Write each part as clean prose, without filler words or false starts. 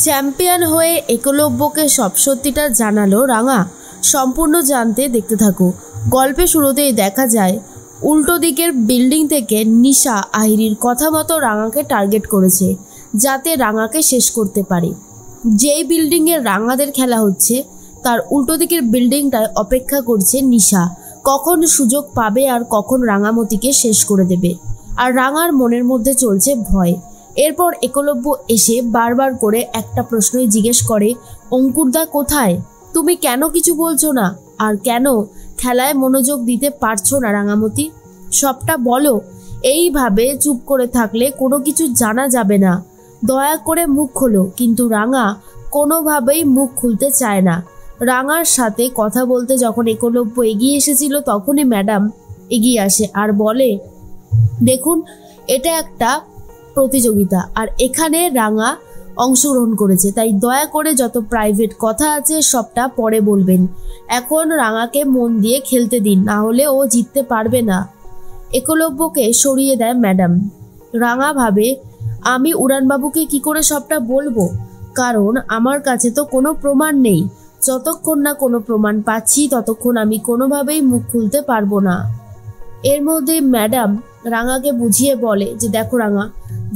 Champion হয়ে একলব্যকে সব সত্যিটা জানালো রাঙা। সম্পূর্ণ জানতে দেখতে থাকো। গল্পের শুরুতেই দেখা যায় উল্টো দিকের বিল্ডিং থেকে নিশা আহিরির কথা মতো রাঙাকে টার্গেট করেছে, যাতে রাঙাকে শেষ করতে পারে। যেই বিল্ডিংয়ে রাঙাদের খেলা হচ্ছে তার উল্টো দিকের বিল্ডিংটায় অপেক্ষা করছে নিশা, কখন সুযোগ পাবে আর কখন রাঙামতিকে শেষ করে দেবে। আর রাঙার মনের মধ্যে চলছে ভয়। এরপর একলব্য এসে বারবার করে একটা প্রশ্নই জিজ্ঞেস করে, অঙ্কুরদা কোথায়? তুমি কেন কিছু বলছো না? আর কেন খেলায় মনোযোগ দিতে পারছো না রাঙামতি? সবটা বলো। এইভাবে চুপ করে থাকলে কোনো কিছু জানা যাবে না। দয়া করে মুখ খোলো। কিন্তু রাঙা কোনোভাবেই মুখ খুলতে চায় না। রাঙার সাথে কথা বলতে যখন একলব্য এগিয়ে এসেছিল তখনই ম্যাডাম এগিয়ে আসে আর বলে, দেখুন এটা একটা প্রতিযোগিতা আর এখানে রাঙা অংশগ্রহণ করেছে, তাই দয়া করে যত প্রাইভেট কথা আছে সবটা পরে বলবেন। এখন রাঙাকে মন দিয়ে খেলতে দিন, না হলে ও জিততে পারবে না। একলব্যকে সরিয়ে দেয় ম্যাডাম। রাঙা ভাবে, আমি উড়ানবাবুকে কি করে সবটা বলবো, কারণ আমার কাছে তো কোনো প্রমাণ নেই। যতক্ষণ না কোনো প্রমাণ পাচ্ছি ততক্ষণ আমি কোনোভাবেই মুখ খুলতে পারবো না। এর মধ্যে ম্যাডাম রাঙাকে বুঝিয়ে বলে যে, দেখো রাঙা,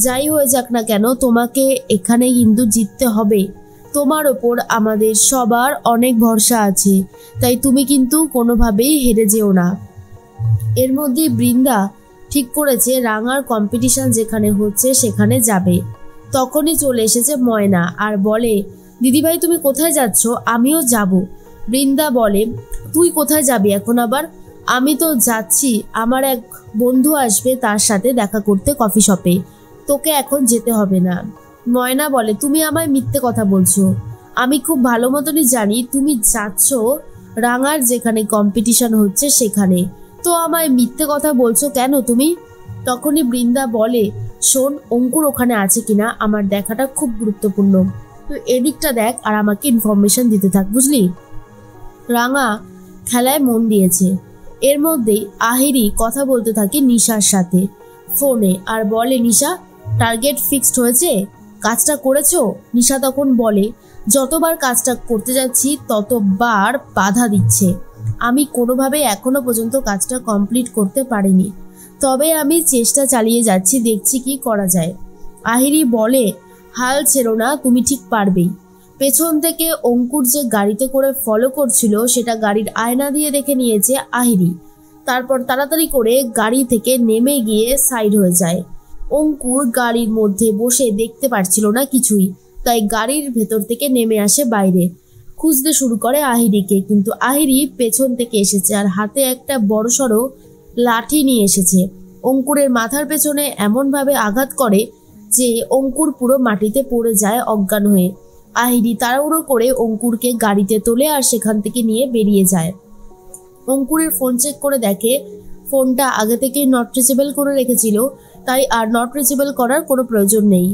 যাই হয়ে যাক না কেন তোমাকে এখানে কিন্তু জিততে হবে। তোমার ওপর আমাদের সবার অনেক ভরসা আছে, তাই তুমি কিন্তু কোনোভাবেই হেরে যেও না। এর মধ্যে বৃন্দা ঠিক করেছে রাঙার কম্পিটিশন যেখানে হচ্ছে সেখানে যাবে। তখনই চলে এসেছে ময়না আর বলে, দিদিভাই তুমি কোথায় যাচ্ছ? আমিও যাব। বৃন্দা বলে, তুই কোথায় যাবি এখন আবার? আমি তো যাচ্ছি, আমার এক বন্ধু আসবে, তার সাথে দেখা করতে কফি শপে। তোকে এখন যেতে হবে না। ময়না বলে, তুমি আমায় মিথ্যে কথা বলছো। আমি খুব ভালো মতনই জানি তুমি যাচ্ছ রাঙার যেখানে কম্পিটিশন হচ্ছে সেখানে, তো আমায় মিথ্যে কথা বলছো কেন তুমি? তখনই বৃন্দা বলে, শোন, অঙ্কুর ওখানে আছে কিনা আমার দেখাটা খুব গুরুত্বপূর্ণ। তুই এদিকটা দেখ আর আমাকে ইনফরমেশন দিতে থাক, বুঝলি? রাঙা খেলায় মন দিয়েছে। এর মধ্যেই আহিরি কথা বলতে থাকে নিশার সাথে ফোনে আর বলে, নিশা টার্গেট ফিক্সড হয়েছে, কাজটা করেছো? নিশা তখন বলে, যতবার কাজটা করতে যাচ্ছি ততবার বাধা দিচ্ছে। আমি কোনোভাবে এখনো পর্যন্ত কাজটা কমপ্লিট করতে পারিনি, তবে আমি চেষ্টা চালিয়ে যাচ্ছি, দেখছি কি করা যায়। আহিরি বলে, হাল ছেড়ো না, তুমি ঠিক পারবেই। পেছন থেকে অঙ্কুর যে গাড়িতে করে ফলো করছিল সেটা গাড়ির আয়না দিয়ে দেখে নিয়েছে আহিরি। তারপর তাড়াতাড়ি করে গাড়ি থেকে নেমে গিয়ে সাইড হয়ে যায়। অঙ্কুর গাড়ির মধ্যে বসে দেখতে পারছিল না কিছুই, তাই গাড়ির ভেতর থেকে নেমে আসে বাইরে। খুঁজতে শুরু করে আহিরিকে, কিন্তু আহিরি পেছন থেকে এসেছে আর হাতে একটা বড়সড় লাঠি নিয়ে এসেছে। অঙ্কুরের মাথার পেছনে এমনভাবে আঘাত করে যে অঙ্কুর পুরো মাটিতে পড়ে যায় অজ্ঞান হয়ে। আহিরি তাড়াহুড়ো করে অঙ্কুরকে গাড়িতে তোলে আর সেখান থেকে নিয়ে বেরিয়ে যায়। অঙ্কুরের ফোন চেক করে দেখে ফোনটা আগে থেকেই নট রিচেবল করে রেখেছিল, তাই আর নট রিচেবল করার কোনো প্রয়োজন নেই।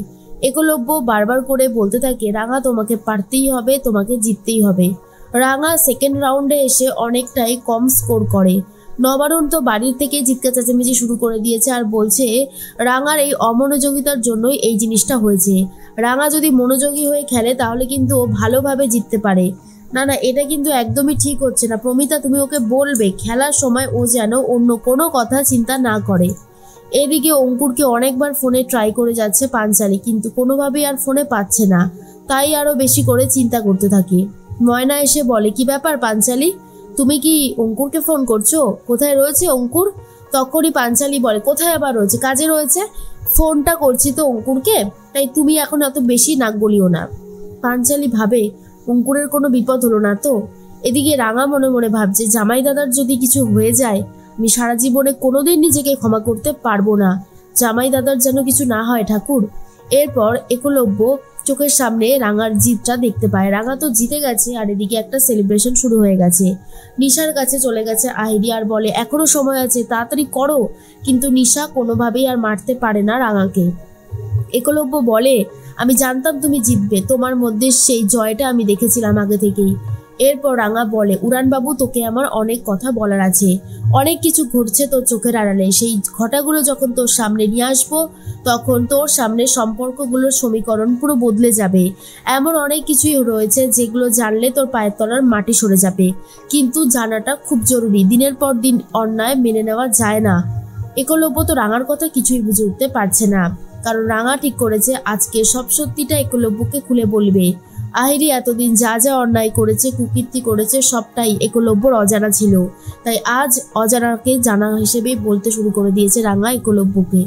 একলব্য বারবার করে বলতে থাকে, রাঙা তোমাকে পারতেই হবে, তোমাকে জিততেই হবে। রাঙা সেকেন্ড রাউন্ডে এসে অনেকটাই কম স্কোর করে। নবারুণ তো বাড়ির থেকে চিৎকার চেঁচামেচি শুরু করে দিয়েছে আর বলছে রাঙার এই অমনোযোগিতার জন্যই এই জিনিসটা হয়েছে। রাঙা যদি মনোযোগী হয়ে খেলে তাহলে কিন্তু ও ভালোভাবে জিততে পারে। না না, এটা কিন্তু একদমই ঠিক হচ্ছে না। প্রমিতা, তুমি ওকে বলবে খেলার সময় ও যেন অন্য কোনো কথা চিন্তা না করে। এদিকে অঙ্কুরকে অনেকবার ফোনে ট্রাই করে যাচ্ছে পাঞ্চালি, কিন্তু কোনোভাবেই আর ফোনে পাচ্ছে না, তাই আরো বেশি করে চিন্তা করতে থাকে। ময়না এসে বলে, কি ব্যাপার পাঞ্চালি, তুমি কি অঙ্কুরকে ফোন করছো? কোথায় রয়েছে অঙ্কুর? তখনই পাঞ্চালি বলে, কোথায় আবার রয়েছে, কাজে রয়েছে। ফোনটা করছি তো অঙ্কুরকে, তাই তুমি এখন এত বেশি নাক গলিও না। পাঞ্চালি ভাবে, অঙ্কুরের কোনো বিপদ হলো না তো? এদিকে রাঙা মনে মনে ভাবছে, জামাই দাদার যদি কিছু হয়ে যায় আমি সারা জীবনে কোনোদিন নিজেকে ক্ষমা করতে পারবো না। জামাই দাদার যেন কিছু না হয় ঠাকুর। এরপর একলব্য চোখের সামনে রাঙার জিতটা দেখতে পায়। রাঙা তো জিতে গেছে আর এদিকে একটা সেলিব্রেশন শুরু হয়ে গেছে। নিশার কাছে চলে গেছে আহিরি আর বলে, এখনো সময় আছে, তাড়াতাড়ি করো। কিন্তু নিশা কোনোভাবেই আর মারতে পারে না রাঙাকে। একলব্য বলে, আমি জানতাম তুমি জিতবে, তোমার মধ্যে সেই জয়টা আমি দেখেছিলাম আগে থেকেই। এরপর রাঙা বলে, উড়ানবাবু তোকে আমার অনেক কথা বলার আছে, অনেক কিছু ঘটছে তোর চোখের আড়ালে, সেই ঘটাগুলো যখন তোর সামনে নিয়ে আসবো তখন তোর সামনে সম্পর্কগুলোর সমীকরণ পুরো বদলে যাবে। এমন অনেক কিছুই রয়েছে যেগুলো জানলে তোর পায়ের তলার মাটি সরে যাবে, কিন্তু জানাটা খুব জরুরি। দিনের পর দিন অন্যায় মেনে নেওয়া যায় না। একলব্য তো রাঙার কথা কিছুই বুঝে উঠতে পারছে না, কারণ রাঙা ঠিক করেছে আজকে সব সত্যিটা একলব্যকে খুলে বলবে। আহিরি এতদিন যা যা অন্যায় করেছে, কুকীর্তি করেছে, সবটাই একলব্যর অজানা ছিল, তাই আজ অজানাকে জানা হিসেবেই বলতে শুরু করে দিয়েছে রাঙা একলব্যকে।